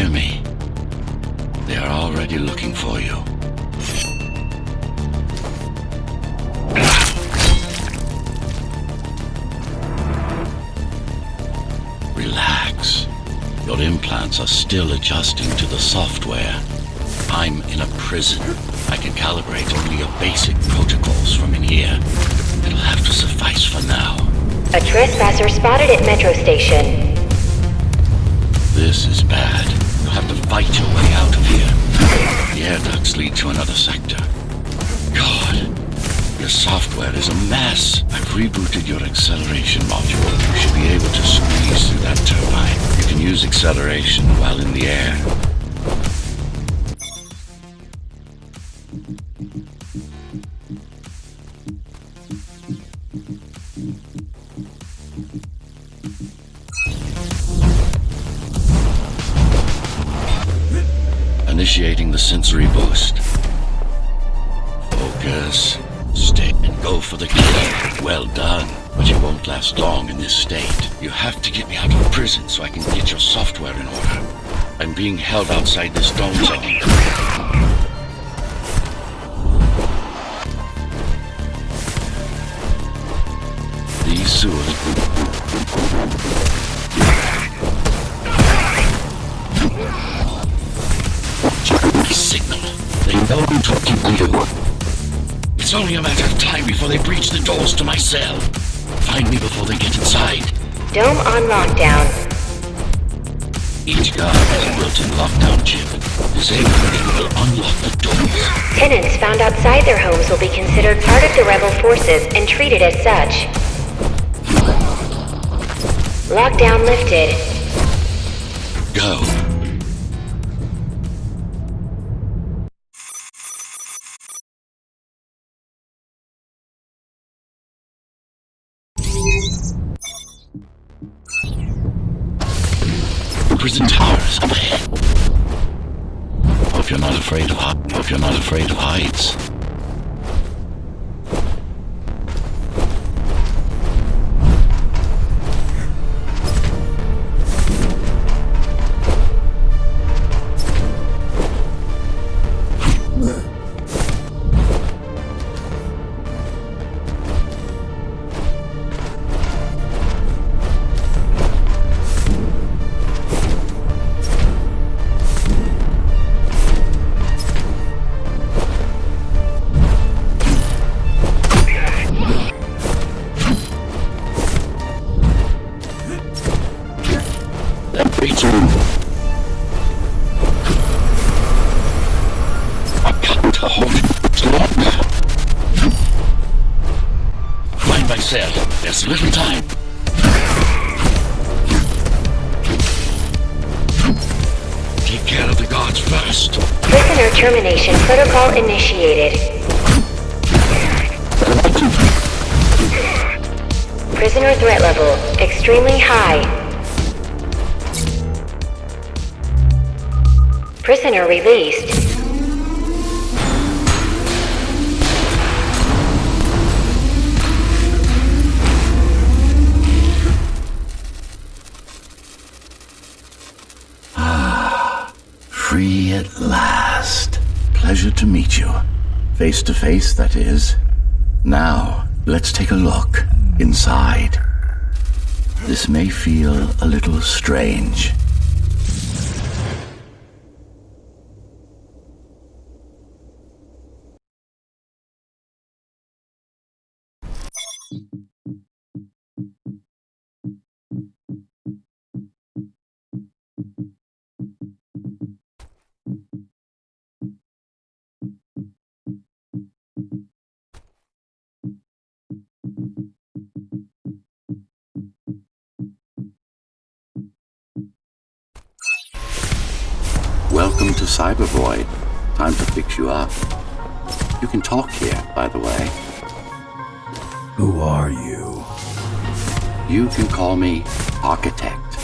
hear me? They are already looking for you. Relax. Your implants are still adjusting to the software. I'm in a prison. I can calibrate only your basic protocols from in here. It'll have to suffice for now. A trespasser spotted at Metro Station. This is bad. You'll have to fight your way out of here. The air ducts lead to another sector. God, your software is a mess. I've rebooted your acceleration module. You should be able to squeeze through that turbine. You can use acceleration while in the air. Initiating the sensory boost. Focus. Stay and go for the kill. Well done. But you won't last long in this state. You have to get me out of prison so I can get your software in order. I'm being held outside this dome zone. These sewers... Signal. They know I'm talking to you. It's only a matter of time before they breach the doors to my cell. Find me before they get inside. Dome on lockdown. Each guard has a built-in lockdown chip. Disabling it will unlock the doors. Tenants found outside their homes will be considered part of the rebel forces and treated as such. Lockdown lifted. Go. Prison towers up ahead. Hope you're not afraid of heights. There's little time. Take care of the guards first. Prisoner termination protocol initiated. Prisoner threat level extremely high. Prisoner released. Free at last. Pleasure to meet you. Face to face, that is. Now, let's take a look inside. This may feel a little strange. Welcome to Cybervoid. Time to fix you up. You can talk here, by the way. Who are you? You can call me Architect.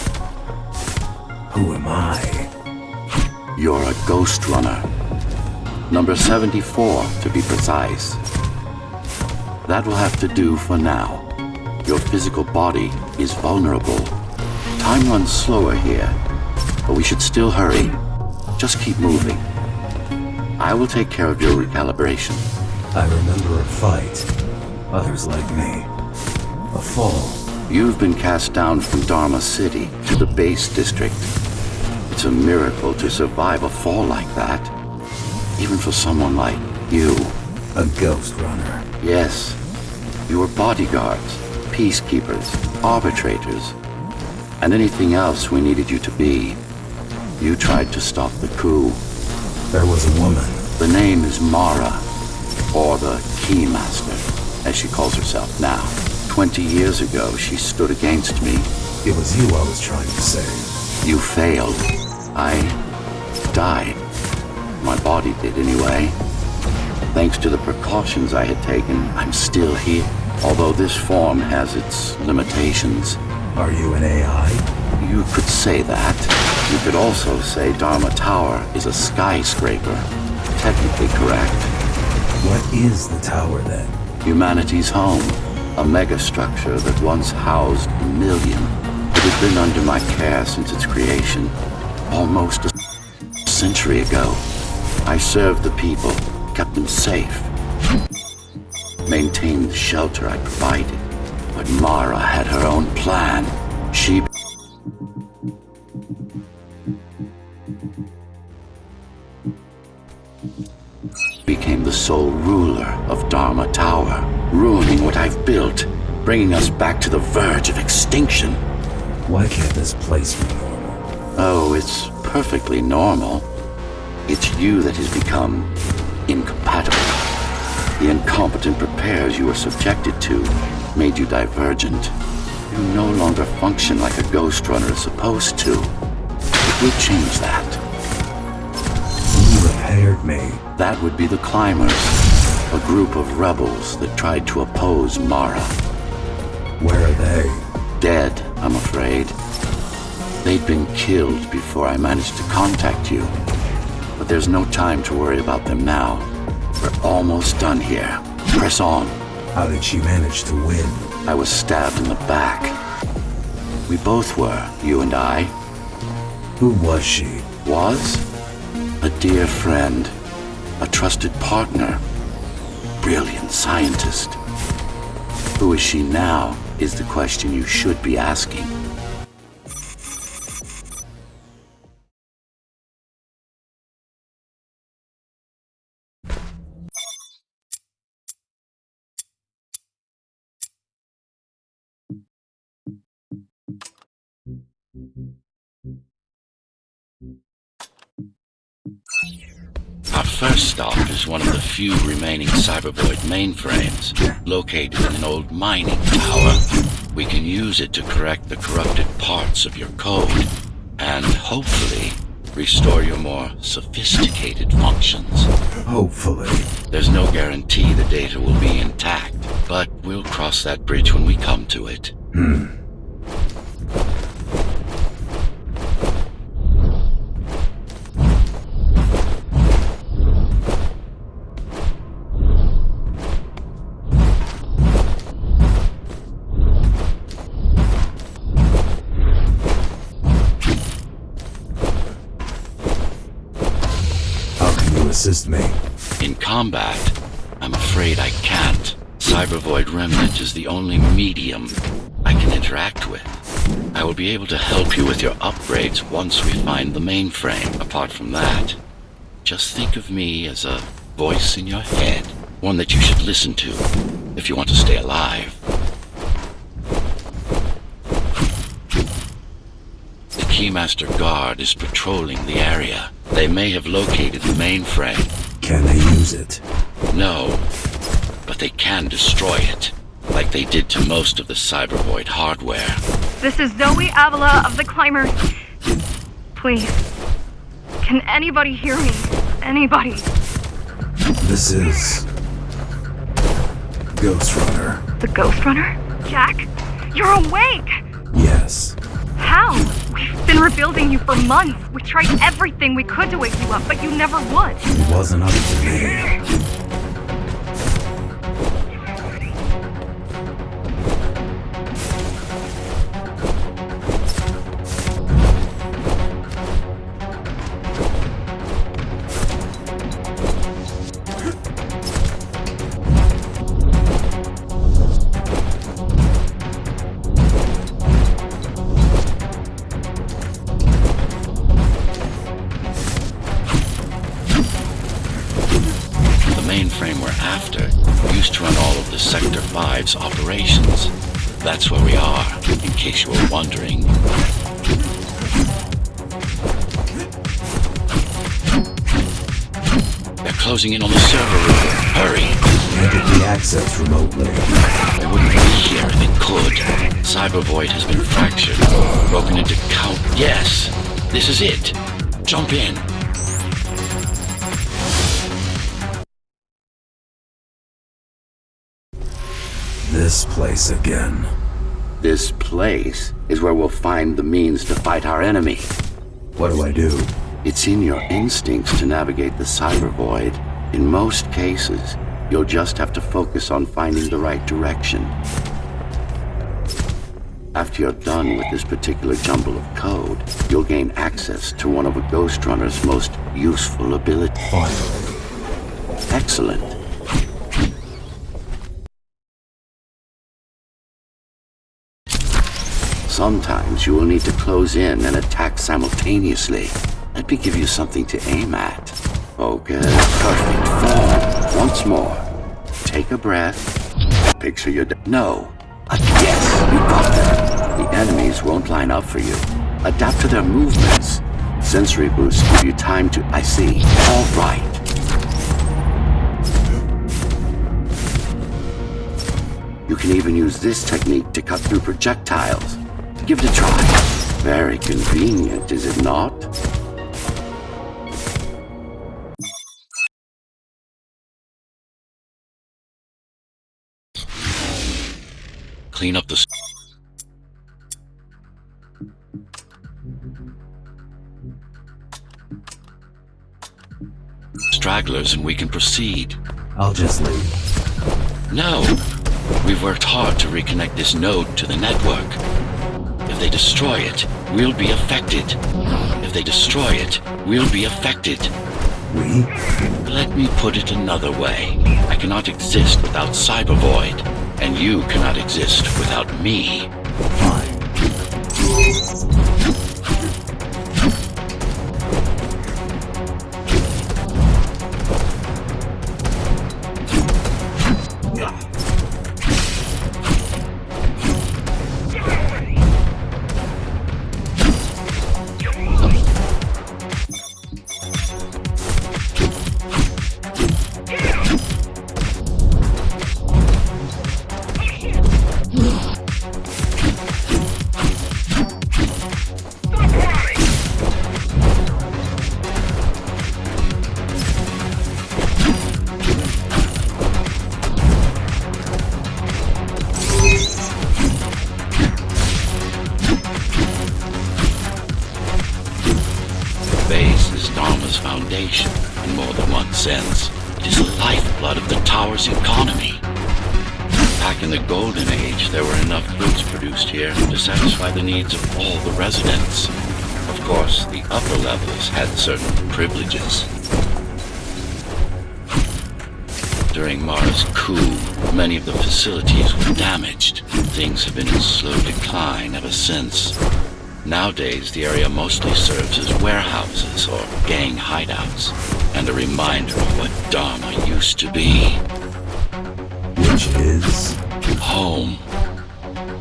Who am I? You're a ghost runner. Number 74, to be precise. That will have to do for now. Your physical body is vulnerable. Time runs slower here. but we should still hurry. Just keep moving. I will take care of your recalibration. I remember a fight. Others like me. A fall. You've been cast down from Dharma City to the base district. It's a miracle to survive a fall like that. Even for someone like you. A ghost runner. Yes. You were bodyguards, peacekeepers, arbitrators, and anything else we needed you to be. You tried to stop the coup. There was a woman. The name is Mara, or the Keymaster, as she calls herself now. 20 years ago, she stood against me. It was you I was trying to save. You failed. I died. My body did anyway. Thanks to the precautions I had taken, I'm still here. Although this form has its limitations. Are you an AI? You could say that. You could also say Dharma Tower is a skyscraper. Technically correct. What is the tower then? Humanity's home. A megastructure that once housed 1 million. It had been under my care since its creation. Almost a century ago. I served the people, kept them safe. Maintained the shelter I provided. But Mara had her own plan. She became the sole ruler of Dharma Tower, ruining what I've built, bringing us back to the verge of extinction. Why can't this place be normal? Oh, it's perfectly normal. It's you that has become incompatible. The incompetent repairs you were subjected to made you divergent. You no longer function like a ghost runner is supposed to. It will change that. Who repaired me? That would be the Climbers, a group of rebels that tried to oppose Mara. Where are they? Dead, I'm afraid. They'd been killed before I managed to contact you. But there's no time to worry about them now. We're almost done here. Press on. How did she manage to win? I was stabbed in the back. We both were, you and I. Who was she? Was? A dear friend. A trusted partner. Brilliant scientist. Who is she now is the question you should be asking. Our first stop is one of the few remaining Cybervoid mainframes, located in an old mining tower. We can use it to correct the corrupted parts of your code, and hopefully restore your more sophisticated functions. Hopefully. There's no guarantee the data will be intact, but we'll cross that bridge when we come to it. Assist me. In combat, I'm afraid I can't. Cybervoid Remnant is the only medium I can interact with. I will be able to help you with your upgrades once we find the mainframe. Apart from that, just think of me as a voice in your head, one that you should listen to if you want to stay alive. The Keymaster Guard is patrolling the area. They may have located the mainframe. Can they use it? No, but they can destroy it, like they did to most of the Cybervoid hardware. This is Zoe Avila of the Climbers. Please, can anybody hear me? Anybody? This is... Ghost Runner. The Ghost Runner? Jack? You're awake! Yes. How? We've been rebuilding you for months. We tried everything we could to wake you up, but you never would. It wasn't up to me. all of the Sector 5's operations. That's where we are, in case you were wondering. They're closing in on the server room. Hurry! Can't get the access remotely. They wouldn't be here if it could. Cyber Void has been fractured, broken into count. Yes, this is it. Jump in. This place again. This place is where we'll find the means to fight our enemy. What do I do? It's in your instincts to navigate the cyber void. In most cases, you'll just have to focus on finding the right direction. After you're done with this particular jumble of code, you'll gain access to one of a Ghost Runner's most useful abilities. Finally. Excellent. Sometimes you will need to close in and attack simultaneously. Let me give you something to aim at. Focus. Perfect form. Once more. Take a breath. Picture your... No. Yes, you got them. The enemies won't line up for you. Adapt to their movements. Sensory boosts give you time to... I see. All right. You can even use this technique to cut through projectiles. Give it a try. Very convenient, is it not? Clean up the... stragglers and we can proceed. I'll just leave. No! We've worked hard to reconnect this node to the network. If they destroy it, we'll be affected. If they destroy it, we'll be affected. We? Let me put it another way. I cannot exist without Cyber Void, and you cannot exist without me. Fine. Foundation, in more than one sense. It is the lifeblood of the tower's economy. Back in the Golden Age, there were enough goods produced here to satisfy the needs of all the residents. Of course, the upper levels had certain privileges. During Mara's coup, many of the facilities were damaged. Things have been in slow decline ever since. Nowadays, the area mostly serves as warehouses or gang hideouts, and a reminder of what Dharma used to be. Which is? Home.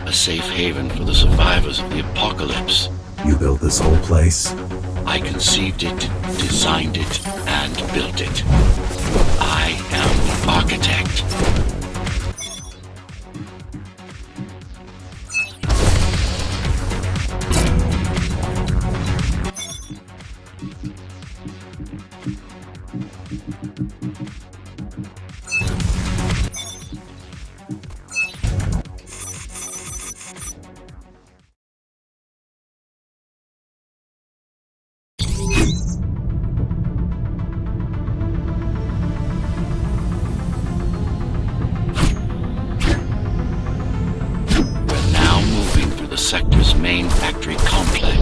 A safe haven for the survivors of the apocalypse. You built this whole place? I conceived it, designed it, and built it. I am the architect. Sector's main factory complex.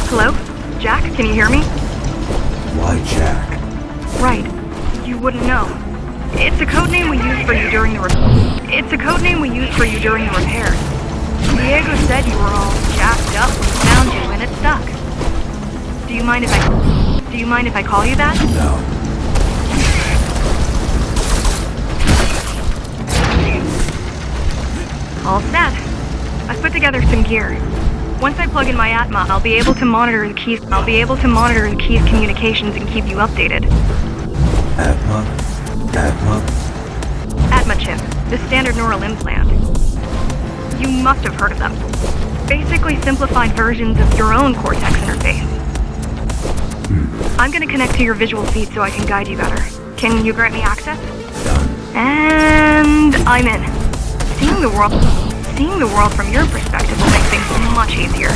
Hello? Jack, can you hear me? Why Jack? Right. You wouldn't know. It's a code name we used for you during the repairs. Diego said you were all jacked up when he found you and it stuck. Do you mind if I call you that? No. gear. Once I plug in my Atma, I'll be able to monitor the key's communications and keep you updated. Atma? Atma chip, the standard neural implant. You must have heard of them. Basically simplified versions of your own Cortex interface. I'm gonna connect to your visual feed so I can guide you better. Can you grant me access? Done. And I'm in. Seeing the world from your perspective will make things much easier.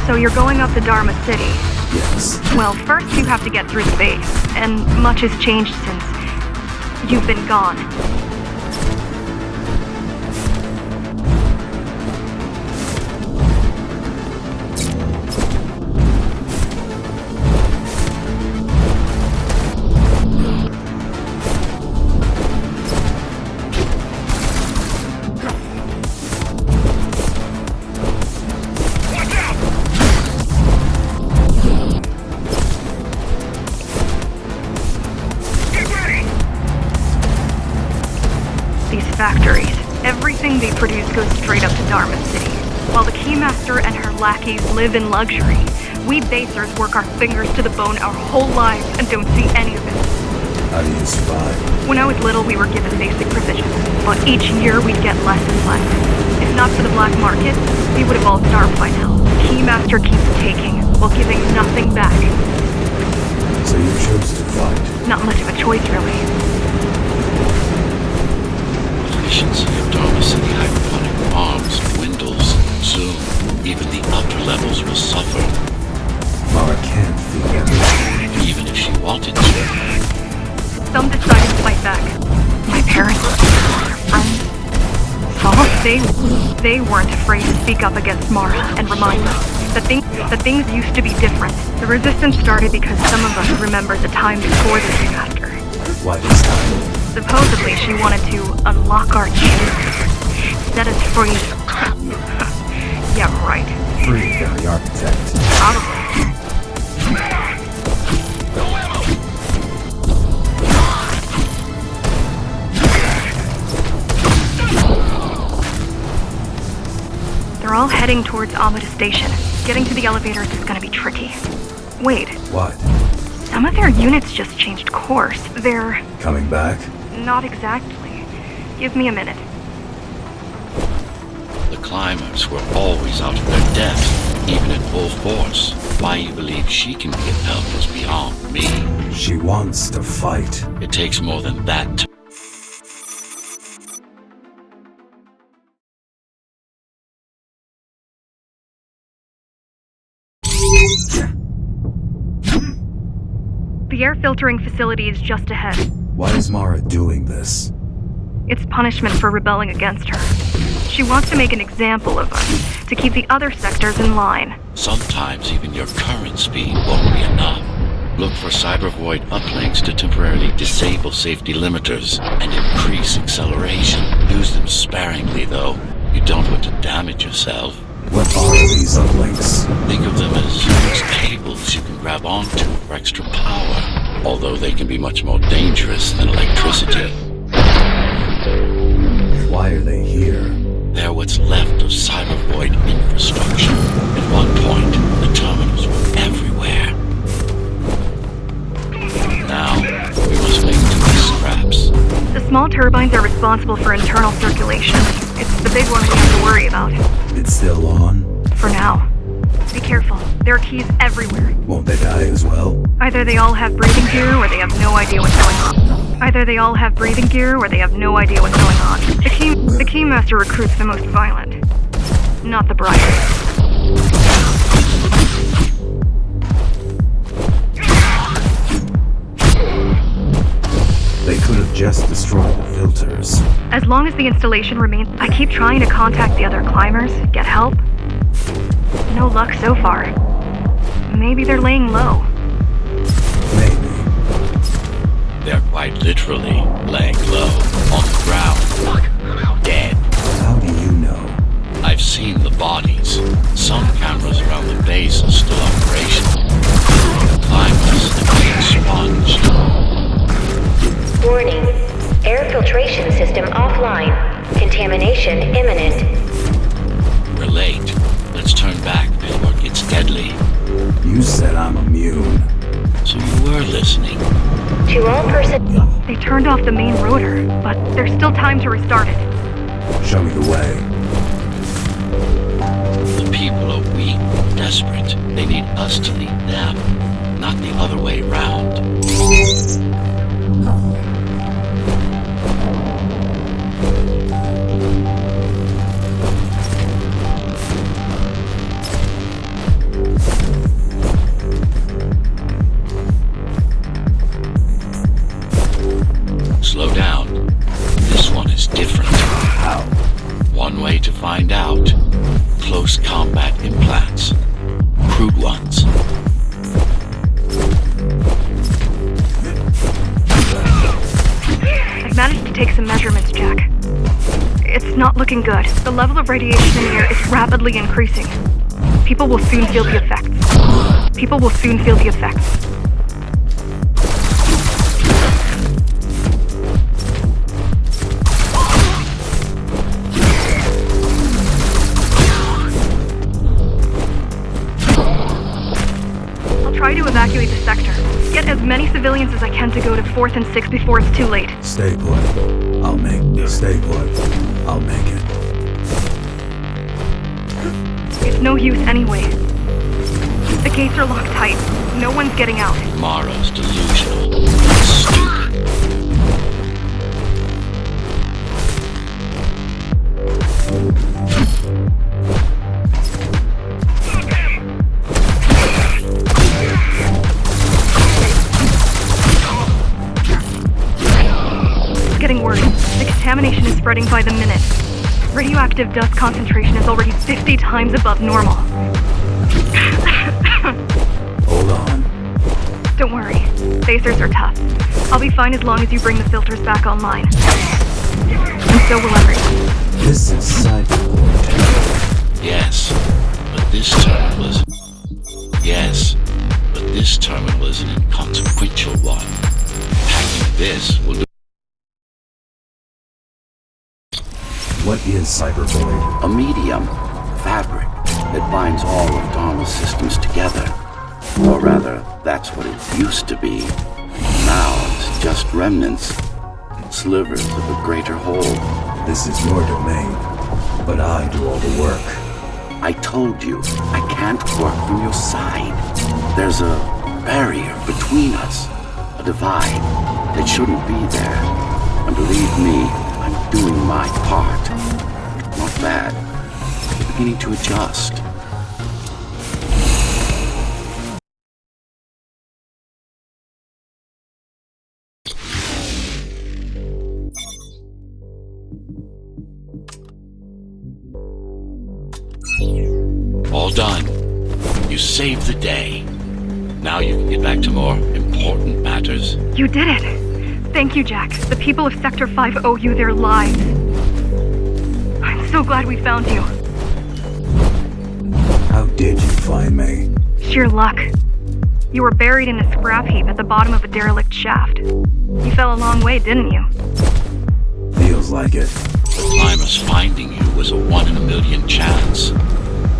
So you're going up to Dharma City. Yes. Well, first you have to get through the base, and much has changed since you've been gone. Factories. Everything they produce goes straight up to Dharma City. While the Keymaster and her lackeys live in luxury, we basers work our fingers to the bone our whole lives and don't see any of it. How do you survive? When I was little, we were given basic provisions, but each year we'd get less and less. If not for the black market, we would have all starved by now. The Keymaster keeps taking, while giving nothing back. So you chose to fight. Not much of a choice, really. Efficiency of Dharma City hydroponic farms dwindles. Soon, even the upper levels will suffer. Mara can't feed everyone. Even if she wanted to. Some decided to fight back. My parents, friends, they weren't afraid to speak up against Mara and remind us that things used to be different. The resistance started because some of us remembered the time before the Keymaster. Why this time? Supposedly, she wanted to unlock our chains, set us free. Yeah, right. Free the architect. Probably. They're all heading towards Amida Station. Getting to the elevators is gonna be tricky. Wait, What? some of their units just changed course. They're... Coming back? not exactly. Give me a minute. The climbers were always out of their depth, even at full force. Why you believe she can be of help is beyond me. She wants to fight. It takes more than that. The air filtering facility is just ahead. Why is Mara doing this? It's punishment for rebelling against her. She wants to make an example of us, to keep the other sectors in line. Sometimes even your current speed won't be enough. Look for cyber void uplinks to temporarily disable safety limiters and increase acceleration. Use them sparingly, though. You don't want to damage yourself. What are these uplinks? Think of them as cables you can grab onto for extra power, although they can be much more dangerous than electricity. Why are they here? They're what's left of cyber void infrastructure. At one point, the terminals were everywhere. Now, we must make do with scraps. The small turbines are responsible for internal circulation. It's the big one we have to worry about. It's still on? For now. Be careful. There are keys everywhere. Won't they die as well? Either they all have breathing gear or they have no idea what's going on. The Keymaster recruits the most violent, not the brightest. They could have just destroyed the filters. As long as the installation remains, I keep trying to contact the other climbers, get help. No luck so far. Maybe they're laying low. Maybe. They're quite literally laying low, on the ground, dead. How do you know? I've seen the bodies. Some cameras around the base are still operational. Climbers are being sponged. Warning. Air filtration system offline. Contamination imminent. We're late. Let's turn back before it gets deadly. You said I'm immune. So you were listening. To all person... They turned off the main rotor, but there's still time to restart it. Show me the way. The people are weak, desperate. They need us to lead them, not the other way round. Slow down. This one is different. How? One way to find out. Close combat implants. Crude ones. I've managed to take some measurements, Jack. It's not looking good. The level of radiation in the air is rapidly increasing. People will soon feel the effects. People will soon feel the effects. Try to evacuate the sector. Get as many civilians as I can to go to 4th and 6th before it's too late. Stay put. Stay put. I'll make it. It's no use anyway. The gates are locked tight. No one's getting out. Mara's delusional. Stupid. It's getting worse. The contamination is spreading by the minute. Radioactive dust concentration is already 50 times above normal. Hold on. Don't worry. Phasers are tough. I'll be fine as long as you bring the filters back online. And so will everyone. This is cyberport. Yes, but this terminal is an inconsequential one. Hacking this will do. What is cybervoid? A medium, fabric, that binds all of Dharma's systems together. Or rather, that's what it used to be. Now it's just remnants, slivers of a greater whole. This is your domain, but I do all the work. I told you, I can't work from your side. There's a barrier between us, a divide that shouldn't be there. And believe me, I'm doing my part. Not bad. Beginning to adjust. All done. You saved the day. Now you can get back to more important matters. You did it! Thank you, Jack. The people of Sector 5 owe you their lives. I'm so glad we found you. How did you find me? Sheer luck. You were buried in a scrap heap at the bottom of a derelict shaft. You fell a long way, didn't you? Feels like it. The climbers finding you was a 1 in a million chance.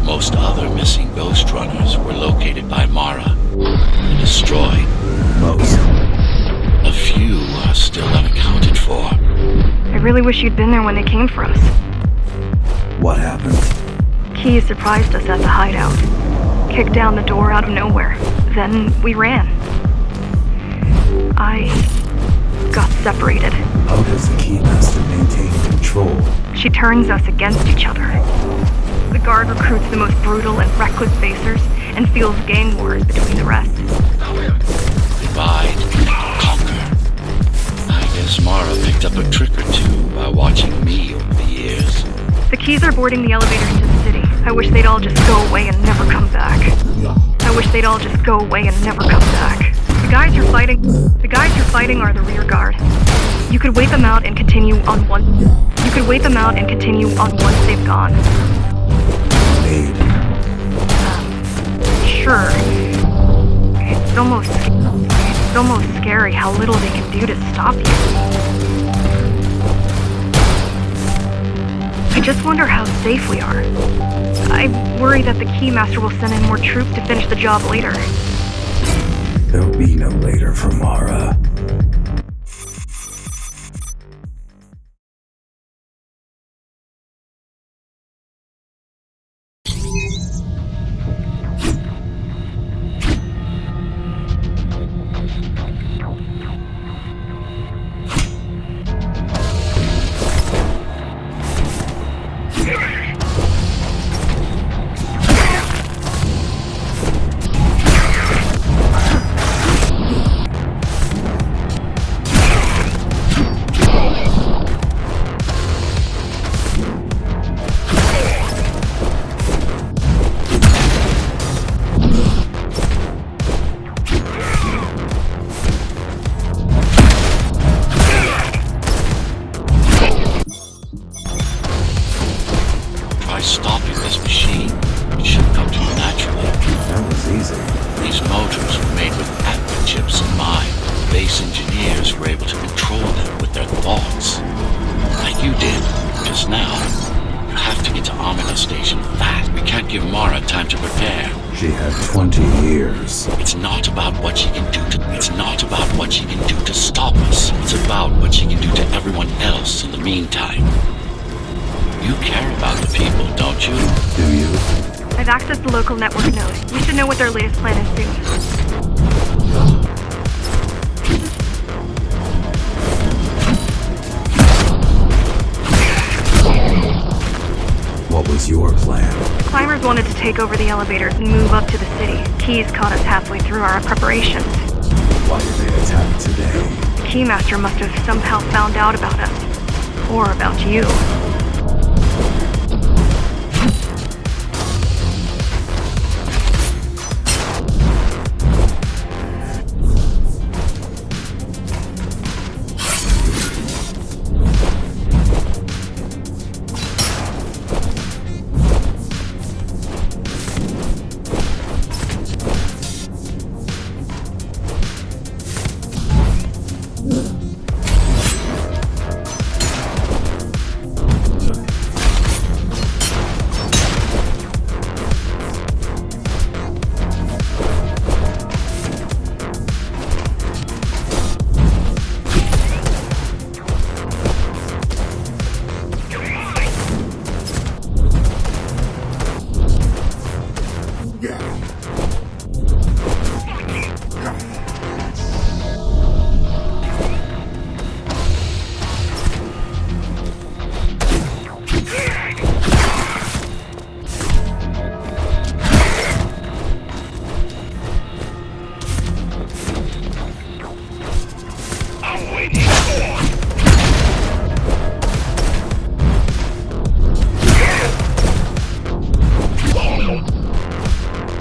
Most other missing Ghost Runners were located by Mara and destroyed. Most. A few are still unaccounted for. I really wish you'd been there when they came for us. What happened? Key surprised us at the hideout. Kicked down the door out of nowhere. Then we ran. I got separated. How does the Keymaster maintain control? She turns us against each other. The guard recruits the most brutal and reckless facers and fuels gang wars between the rest. Divide and conquer. I guess Mara picked up a trick or two by watching me over the years. The Keys are boarding the elevators to the city. I wish they'd all just go away and never come back. I wish they'd all just go away and never come back. The guys you're fighting are the rear guard. You could wait them out and continue on once they've gone. Aid. Sure. It's almost scary how little they can do to stop you. I just wonder how safe we are. I worry that the Keymaster will send in more troops to finish the job later. There'll be no later for Mara. Try stopping this machine. It should come to you naturally. That was easy. These motors were made with Atma chips in mind. Base engineers were able to control them with their thoughts. Like you did, just now. You have to get to Amida Station fast. We can't give Mara time to prepare. She had 20 years. It's not about what she can do to stop us. It's about what she can do to everyone else in the meantime. You care about the people, don't you? Do you? I've accessed the local network node. We should know what their latest plan is soon. What was your plan? Climbers wanted to take over the elevators and move up to the city. Keys caught us halfway through our preparations. Why did they attack today? The Keymaster must have somehow found out about us. Or about you.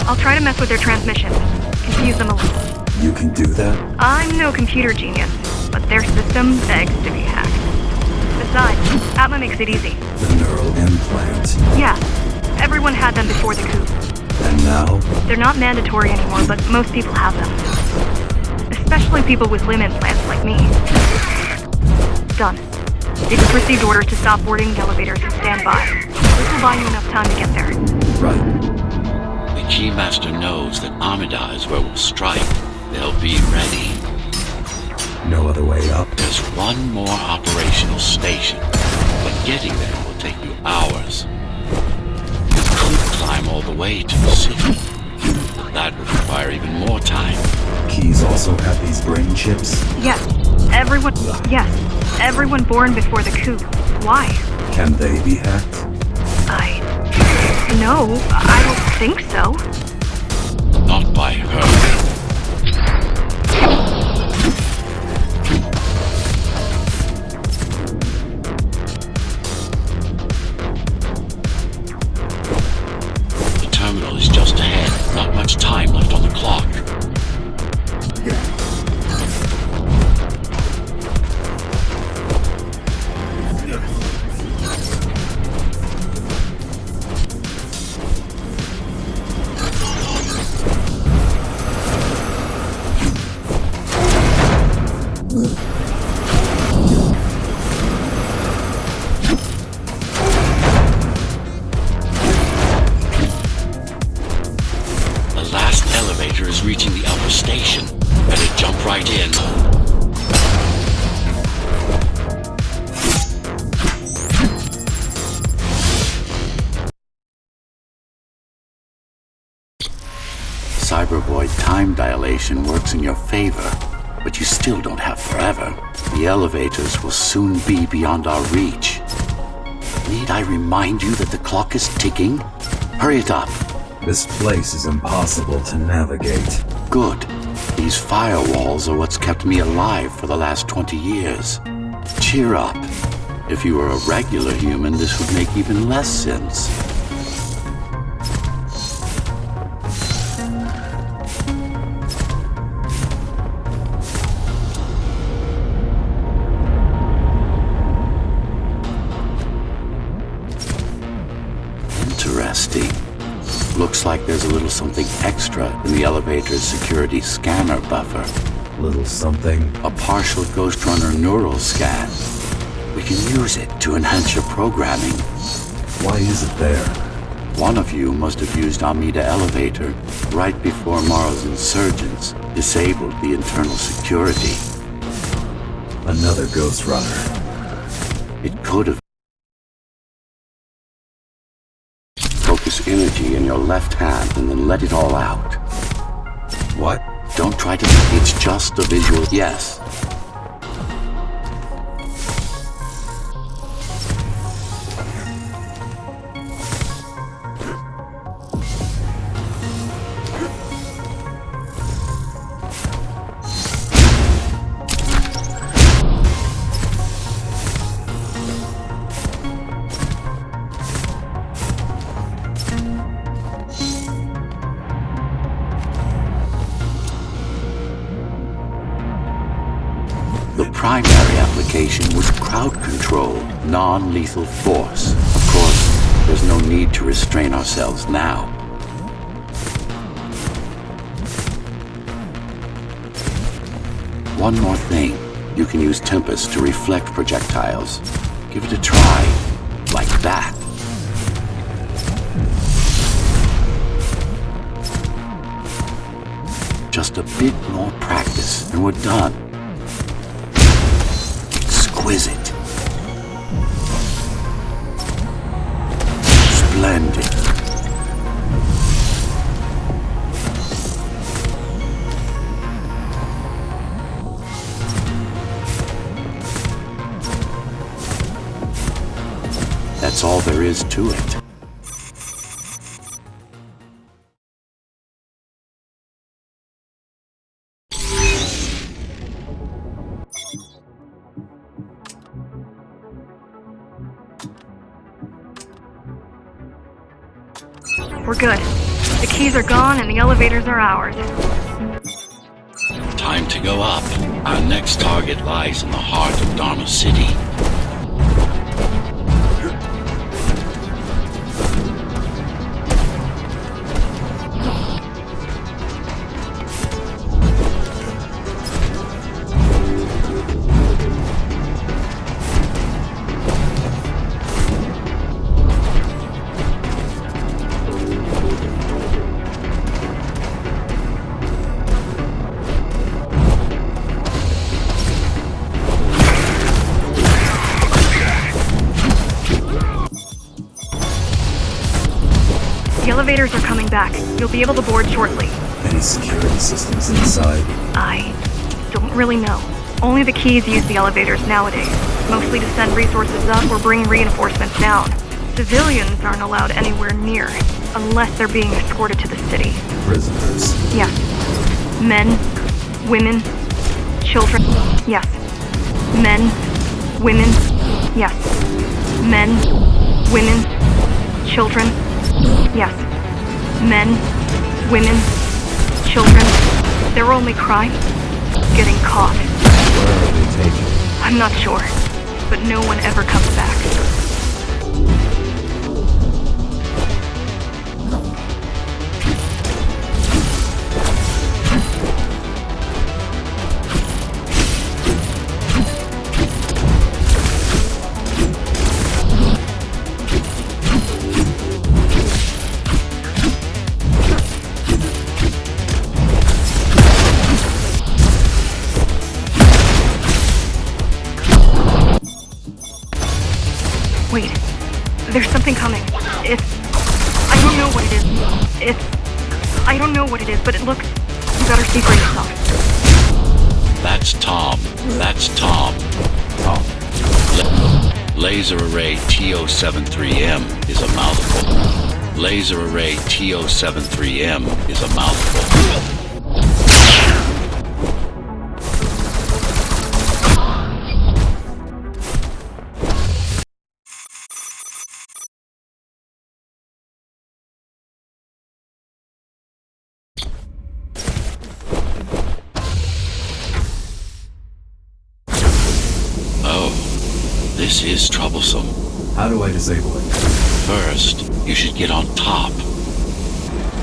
I'll try to mess with their transmissions. Confuse them a little. You can do that? I'm no computer genius, but their system begs to be hacked. Besides, Atma makes it easy. The neural implant. Yeah, everyone had them before the coup. And now? They're not mandatory anymore, but most people have them. Especially people with limb implants like me. Done. They just received orders to stop boarding the elevators and stand by. This will buy you enough time to get there. Right. The Keymaster knows that Amida is where we'll strike. They'll be ready. No other way up? There's one more operational station, but getting there will take you hours. You could climb all the way to the city, but that would require even more time. Keys also have these brain chips? Yes, everyone born before the coup. Why? Can they be hacked? No, I don't think so. Not by her. The terminal is just ahead. Not much time left on the clock. elevator is reaching the upper station. Better jump right in. Cybervoid time dilation works in your favor, but you still don't have forever. The elevators will soon be beyond our reach. Need I remind you that the clock is ticking? Hurry it up. This place is impossible to navigate. Good. These firewalls are what's kept me alive for the last 20 years. Cheer up. If you were a regular human, this would make even less sense. Interesting. Looks like there's a little something extra in the elevator's security scanner buffer. Little something. A partial Ghost Runner neural scan. We can use it to enhance your programming. Why is it there? One of you must have used Amida Elevator right before Morrow's insurgents disabled the internal security. Another Ghost Runner. It could have. Focus energy in your left hand and then let it all out. What? Don't try to. It's just a visual. Yes. The primary application was crowd control, non-lethal force. Of course, there's no need to restrain ourselves now. One more thing. You can use Tempest to reflect projectiles. Give it a try. Like that. Just a bit more practice, and we're done. Exquisite. Splendid. That's all there is to it. We're good. The keys are gone and the elevators are ours. Time to go up. Our next target lies in the heart of Dharma City. The elevators are coming back. You'll be able to board shortly. Any security systems inside? I don't really know. Only the keys use the elevators nowadays, mostly to send resources up or bring reinforcements down. Civilians aren't allowed anywhere near, unless they're being escorted to the city. Prisoners. Yes. Men, women, children. Yes. Men, women. Yes. Men, women, children. Yes. Men, women, children. Their only crime? Getting caught. Where are they taken? I'm not sure, but no one ever comes back. There's something coming. I don't know what it is. I don't know what it is, but it looks... You better see for yourself. That's Tom. That's Tom. Tom. Laser array TO73M is a mouthful. Laser array TO73M is a mouthful. This is troublesome. How do I disable it? First, you should get on top.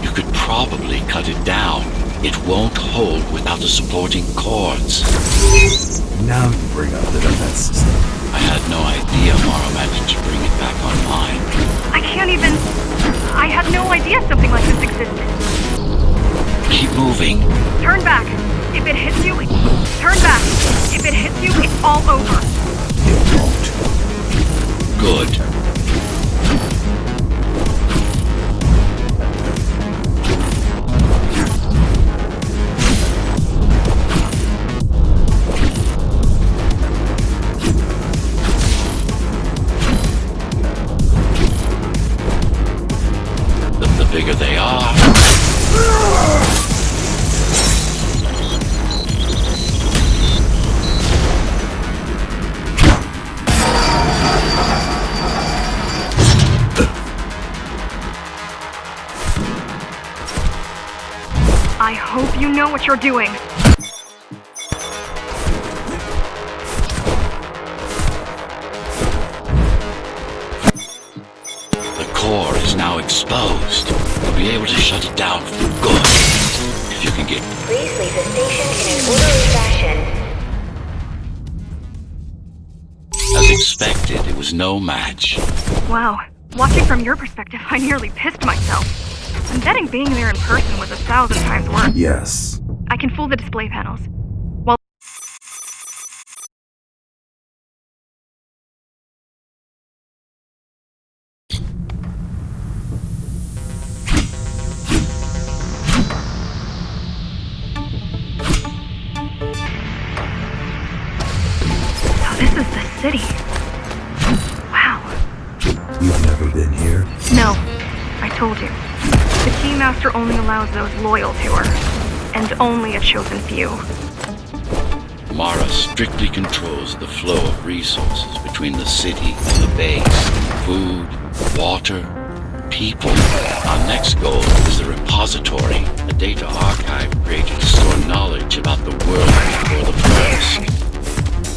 You could probably cut it down. It won't hold without the supporting cords. Now you bring up the defense system. I had no idea Mara managed to bring it back online. I can't even... I had no idea something like this existed. Keep moving. Turn back. If it hits you... Turn back. If it hits you, it's all over. It won't. Good. The bigger they are... I hope you know what you're doing. The core is now exposed. You'll be able to shut it down for good. If you can get... Please leave the station in an orderly fashion. As expected, it was no match. Wow. Watching from your perspective, I nearly pissed myself. I'm betting being there in person was 1,000 times worse. Yes. I can fool the display panels. So this is the city. Wow. You've never been here? No, I told you. The Keymaster only allows those loyal to her, and only a chosen few. Mara strictly controls the flow of resources between the city and the base. Food, water, people. Our next goal is the repository, a data archive created to store knowledge about the world before the first.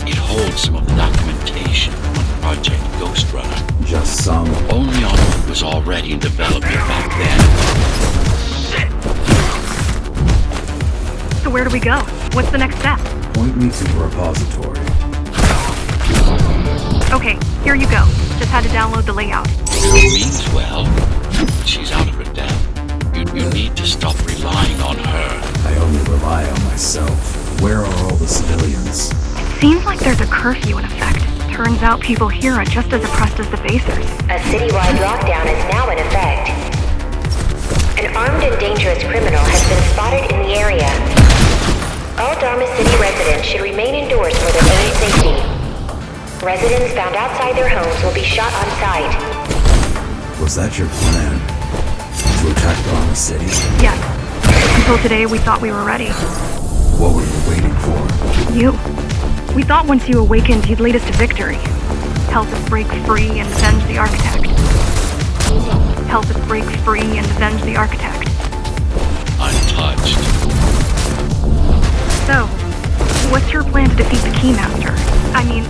It holds some of the documentation on Project Ghost Runner. Just some. Only on what was already in development back then. So where do we go? What's the next step? Point me to the repository. Okay, here you go. Just had to download the layout. Girl means well, but she's out of her depth. You need to stop relying on her. I only rely on myself. Where are all the civilians? Seems like there's a curfew in effect. Turns out people here are just as oppressed as the basers. A citywide lockdown is now in effect. An armed and dangerous criminal has been spotted in the area. All Dharma City residents should remain indoors for their own safety. Residents found outside their homes will be shot on sight. Was that your plan? To attack Dharma City? Yes. Until today, we thought we were ready. What were you waiting for? You. We thought once you awakened, you'd lead us to victory. Help us break free and avenge the Architect. Help us break free and avenge the Architect. I'm touched. So, what's your plan to defeat the Keymaster? I mean,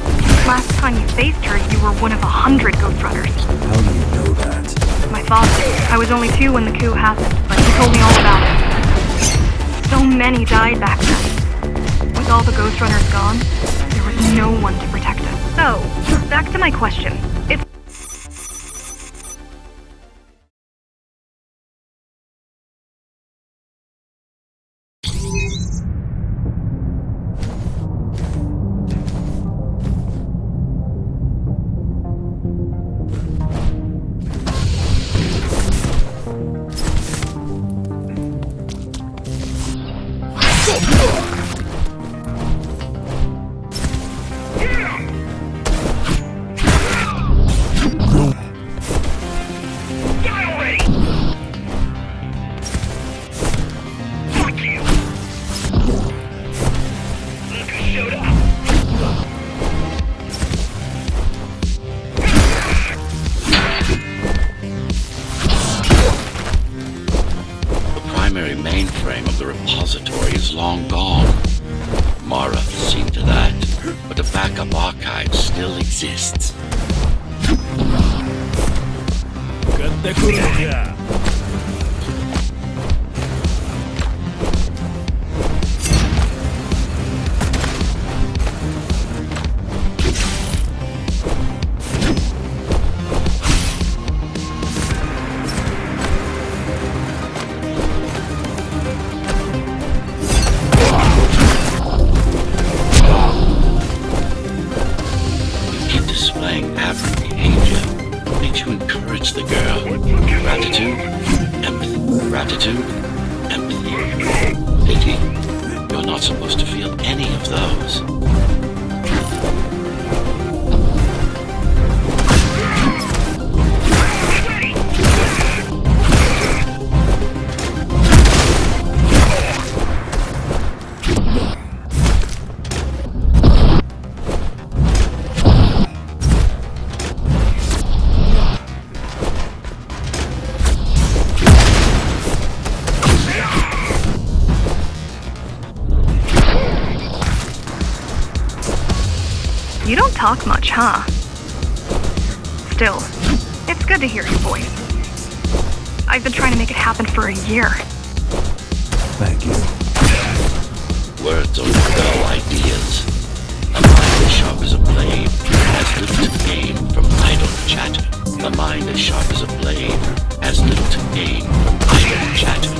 last time you faced her, you were one of 100 Ghost Runners. How do you know that? My father. I was only 2 when the coup happened, but he told me all about it. So many died back then. With all the Ghost Runners gone, there was no one to protect us. So, back to my question. It's The primary mainframe of the repository is long gone. Mara has seen to that, but a backup archive still exists. 買ってくるのか。You keep displaying aberrant behavior. Need to encourage the girl. Gratitude, empathy, gratitude, empathy, pity. You're not supposed to feel any of those. You don't talk much, huh? Still, it's good to hear your voice. I've been trying to make it happen for a year. Thank you. Words only dull ideas. A mind as sharp as a blade has little to gain from idle chatter. A mind as sharp as a blade has little to gain from idle chatter.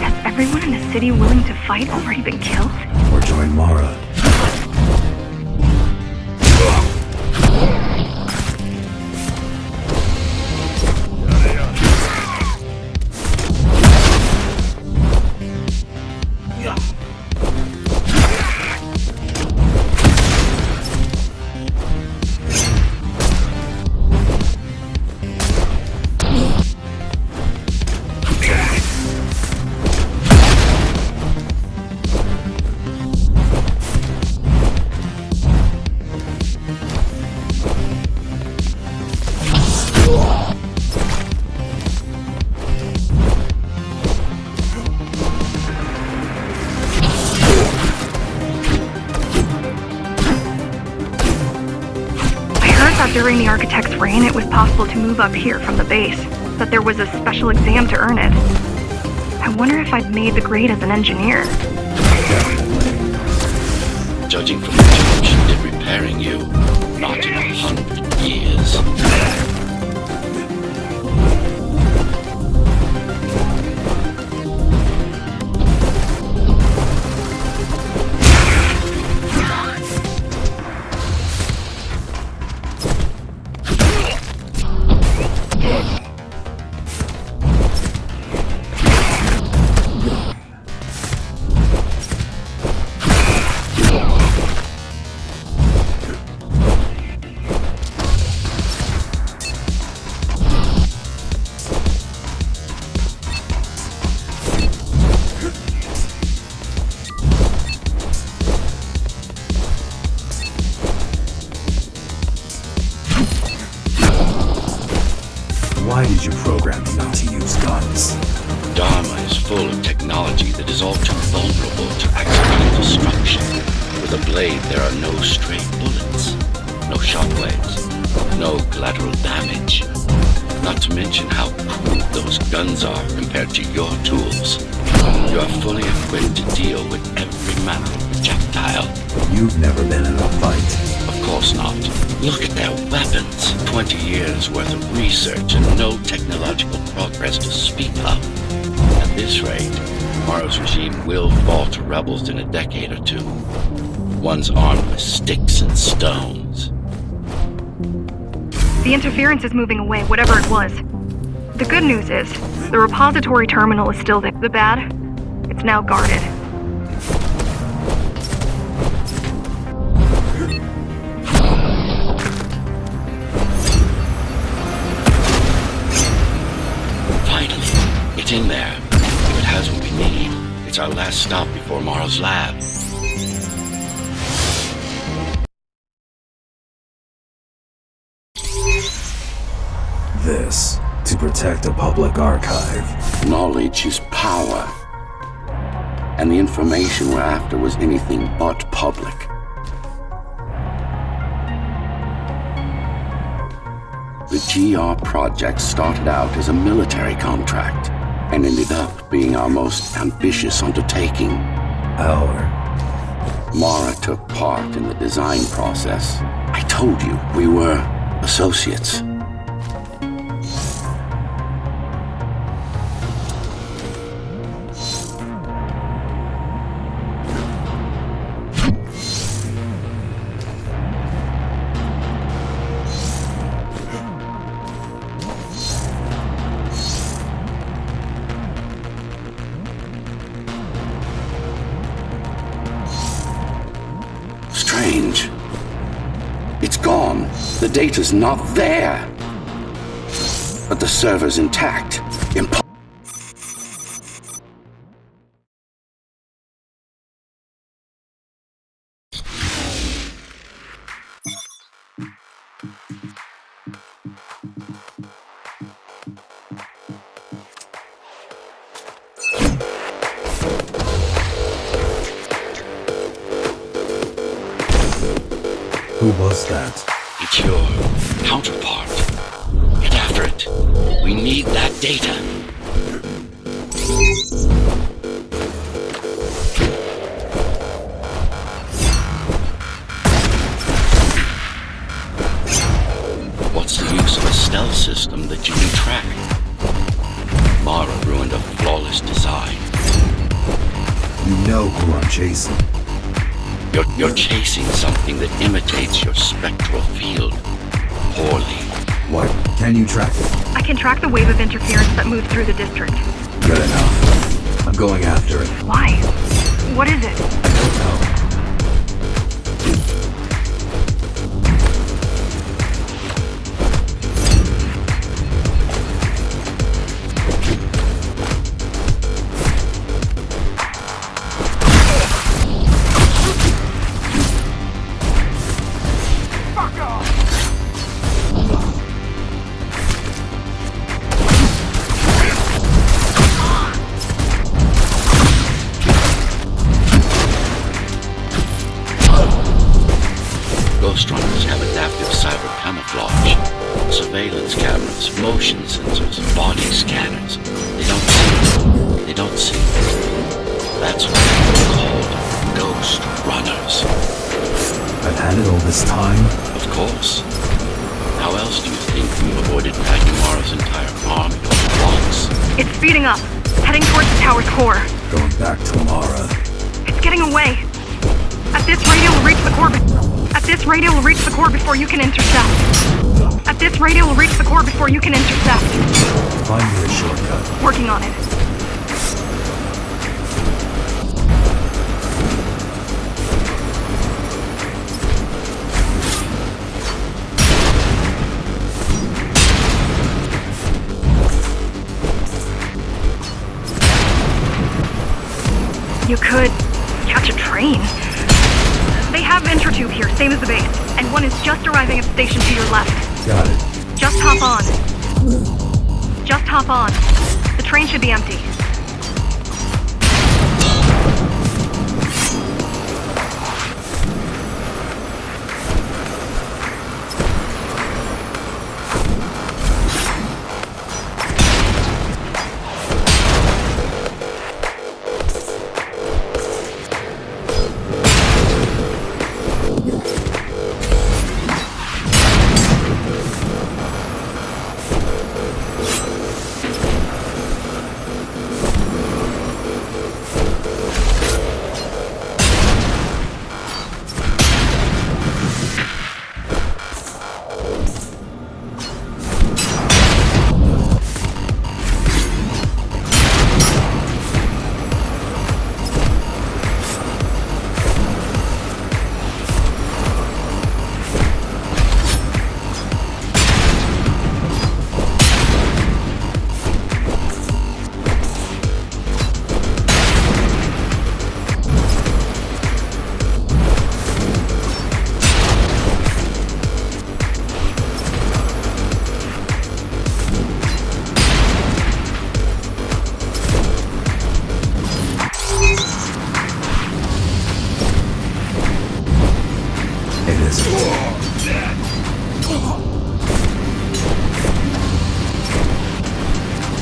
Has everyone in the city willing to fight already been killed? Or join Mara. During the architect's reign, it was possible to move up here from the base, but there was a special exam to earn it. I wonder if I'd made the grade as an engineer. Judging from the time she did repairing you, not in 100 years. Why did you program me not to use guns? Dharma is full of technology that is all too vulnerable to accidental destruction. With a blade, there are no stray bullets, no shockwaves, no collateral damage. Not to mention how crude those guns are compared to your tools. You are fully equipped to deal with every manner of projectile. You've never been in a fight. Of course not. Look at their weapons. 20 years worth of research and no technological progress to speak of. At this rate, tomorrow's regime will fall to rebels in a decade or two. One's armed with sticks and stones. The interference is moving away, whatever it was. The good news is, the repository terminal is still there. The bad? It's now guarded. Finally, it's in there. If it has what we need, it's our last stop before Morrow's lab. This, to protect a public archive. Knowledge is power. And the information we're after was anything but public. The GR project started out as a military contract and ended up being our most ambitious undertaking. Mara took part in the design process. I told you, we were associates. Strange. It's gone. The data's not there. But the server's intact. Who was that? It's your counterpart. Get after it. We need that data. What's the use of a stealth system that you can track? Mara ruined a flawless design. You know who I'm chasing. You're chasing something that imitates your spectral field. Poorly. What? Can you track it? I can track the wave of interference that moves through the district. Good enough. I'm going after it. Why? What is it? I don't know. Ghostrunners have adaptive cyber camouflage, surveillance cameras, motion sensors, body scanners. They don't see. That's why they're called Ghost Runners. I've had it all this time. Of course. How else do you think we've avoided dragging Mara's entire army over blocks? It's speeding up, heading towards the tower's core. Going back to Mara. It's getting away. At this rate, it will reach the core. At this rate, it will reach the core before you can intercept. At this rate, it will reach the core before you can intercept. Find me a shortcut. Working on it. You could catch a train. They have Intertube here, same as the base. And one is just arriving at the station to your left. Got it. Just hop on. Hop on. The train should be empty.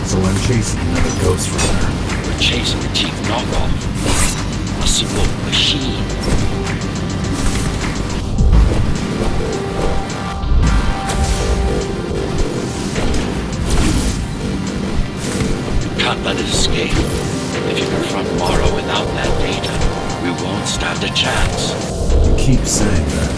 So I'm chasing another ghost runner. We're chasing a cheap knockoff. A simple machine. You can't let it escape. If you confront Morrow without that data, we won't stand a chance. You keep saying that.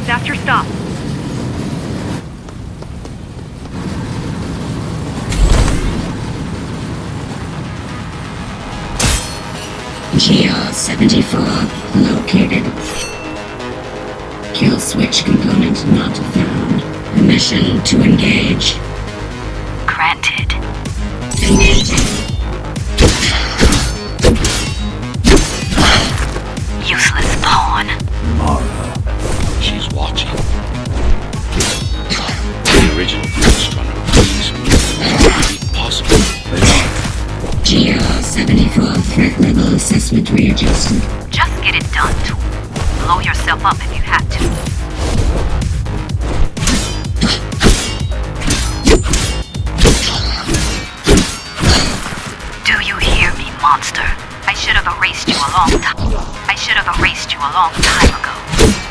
That's your stop. GR-74 located. Kill switch component not found. Permission to engage. Granted. Engaging. Useless pawn. Mara. She's watching. The original Ghost Runner, these mutants be possible. They are. GR-74 threat level assessment readjusted. Just get it done, Tool. Blow yourself up if you have to. Do you hear me, monster? I should have erased you a long time ago.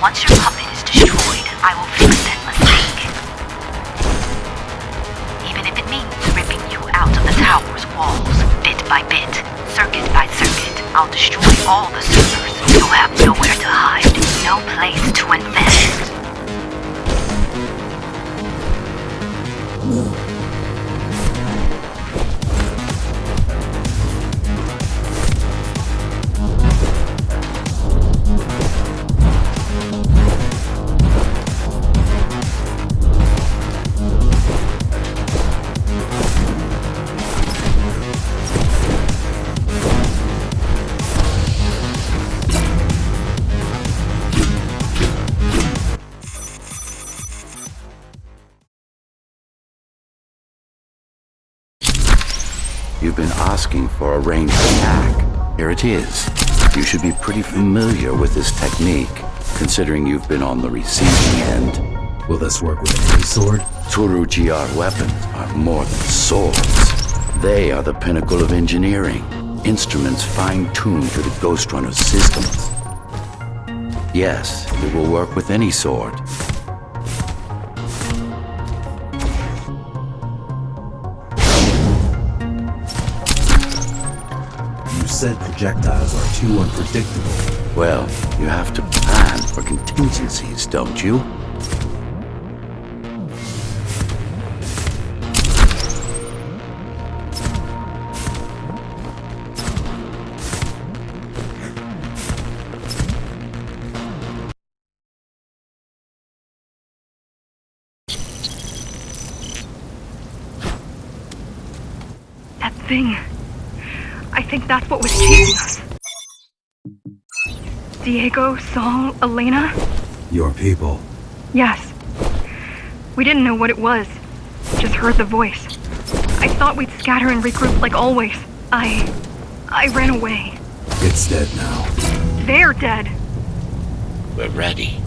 Once your puppet is destroyed, I will fix that mistake. Even if it means ripping you out of the tower's walls, bit by bit, circuit by circuit, I'll destroy all the servers. You'll have nowhere to hide, no place to invest. You've been asking for a ranged attack. Here it is. You should be pretty familiar with this technique, considering you've been on the receiving end. Will this work with any sword? Turu GR weapons are more than swords. They are the pinnacle of engineering, instruments fine-tuned to the Ghost Runner's systems. Yes, it will work with any sword. You said projectiles are too unpredictable. Well, you have to plan for contingencies, don't you? thing. I think that's what was chasing us. Diego, Saul, Elena? Your people. Yes. We didn't know what it was. Just heard the voice. I thought we'd scatter and regroup like always. I ran away. It's dead now. They're dead. We're ready.